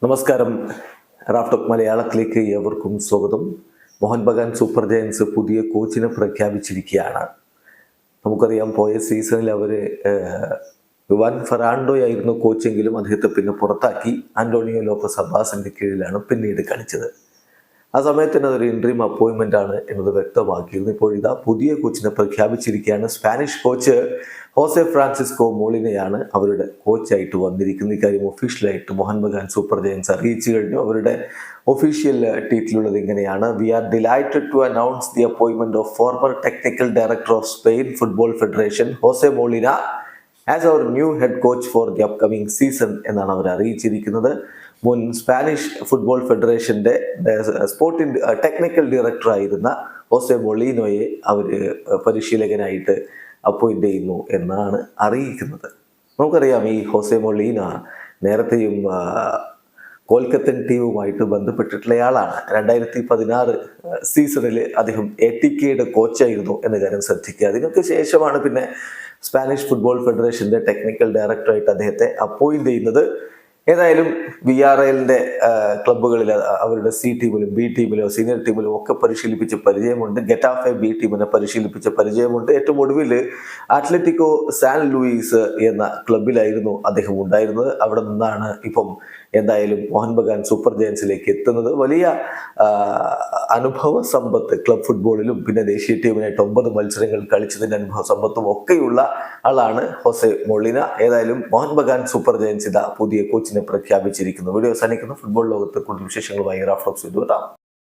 നമസ്കാരം. റാഫ്റ്റോക്ക് മലയാളത്തിലേക്ക് ഏവർക്കും സ്വാഗതം. മോഹൻ ബഗാൻ സൂപ്പർ ജയൻസ് പുതിയ കോച്ചിനെ പ്രഖ്യാപിച്ചിരിക്കുകയാണ്. നമുക്കറിയാം, പോയ സീസണിൽ അവർ യുവാൻ ഫെറാണ്ടോ ആയിരുന്നു കോച്ചെങ്കിലും അദ്ദേഹത്തെ പിന്നെ പുറത്താക്കി ആന്റോണിയോ ലോപ്പസ് അബ്ബാസിന്റെ കീഴിലാണ് പിന്നീട് കളിച്ചത്. ആ സമയത്ത് തന്നെ അതൊരു ഇൻട്രീം അപ്പോയിൻമെന്റ് ആണ് എന്നത് വ്യക്തമാക്കിയിരുന്നു. ഇപ്പോൾ ഇതാ പുതിയ കോച്ചിനെ പ്രഖ്യാപിച്ചിരിക്കുകയാണ്. സ്പാനിഷ് കോച്ച് ഹോസെ ഫ്രാൻസിസ്കോ മോളിനെയാണ് അവരുടെ കോച്ചായിട്ട് വന്നിരിക്കുന്നത്. ഇക്കാര്യം ഒഫീഷ്യലായിട്ട് മോഹൻ ബഗാൻ സൂപ്പർ ജയൻസ് അറിയിച്ചു കഴിഞ്ഞു. അവരുടെ ഒഫീഷ്യൽ ട്വീറ്റിലുള്ളത് ഇങ്ങനെയാണ്: we are delighted to announce the അപ്പോയിൻമെന്റ് of former technical director of Spain football federation Jose Molina as our new head coach for the upcoming season എന്നാണ് അവർ അറിയിച്ചിരിക്കുന്നത്. മുൻ സ്പാനിഷ് ഫുട്ബോൾ ഫെഡറേഷന്റെ സ്പോർട്ടിംഗ് ടെക്നിക്കൽ ഡയറക്ടറായിരുന്ന ഹോസെ മൊളീനോയെ അവർ പരിശീലകനായിട്ട് അപ്പോയിന്റ് ചെയ്യുന്നു എന്നാണ് അറിയിക്കുന്നത്. നമുക്കറിയാം, ഈ ഹോസെ മൊളീന നേരത്തെയും കൊൽക്കത്തൻ ടീമുമായിട്ട് ബന്ധപ്പെട്ടിട്ടുള്ളയാളാണ്. 2016 സീസണിൽ അദ്ദേഹം ATKയുടെ കോച്ചായിരുന്നു എന്ന കാര്യം ശ്രദ്ധിക്കുക. അതിനൊക്കെ ശേഷമാണ് പിന്നെ സ്പാനിഷ് ഫുട്ബോൾ ഫെഡറേഷന്റെ ടെക്നിക്കൽ ഡയറക്ടറായിട്ട് അദ്ദേഹത്തെ അപ്പോയിന്റ് ചെയ്യുന്നത്. ഏതായാലും VRLന്റെ ക്ലബ്ബുകളിൽ അവരുടെ C ടീമിലും B ടീമിലോ സീനിയർ ടീമിലും ഒക്കെ പരിശീലിപ്പിച്ച പരിചയമുണ്ട്. ഗെറ്റാഫെ B ടീമിനെ പരിശീലിപ്പിച്ച പരിചയമുണ്ട്. ഏറ്റവും ഒടുവിൽ അത്ലറ്റിക്കോ സാൻ ലൂയിസ് എന്ന ക്ലബിലായിരുന്നു അദ്ദേഹം ഉണ്ടായിരുന്നത്. അവിടെ നിന്നാണ് ഇപ്പം എന്തായാലും മോഹൻ ബഗാൻ സൂപ്പർ ജയൻസിലേക്ക് എത്തുന്നത്. വലിയ അനുഭവ സമ്പത്ത് ക്ലബ് ഫുട്ബോളിലും പിന്നെ ദേശീയ ടീമിനായിട്ട് 9 മത്സരങ്ങൾ കളിച്ചതിന്റെ അനുഭവ സമ്പത്തും ഒക്കെയുള്ള ആളാണ് ഹോസെ മൊളിന. ഏതായാലും മോഹൻ ബഗാൻ സൂപ്പർ ജയൻസ് ഇതാ പുതിയ കോച്ചിനെ പ്രഖ്യാപിച്ചിരിക്കുന്നു. വീഡിയോ അവസാനിക്കുന്നു. ഫുട്ബോൾ ലോകത്ത് കൂടുതൽ വിശേഷങ്ങളുമായി റാഫ്റ്റോക്സ്.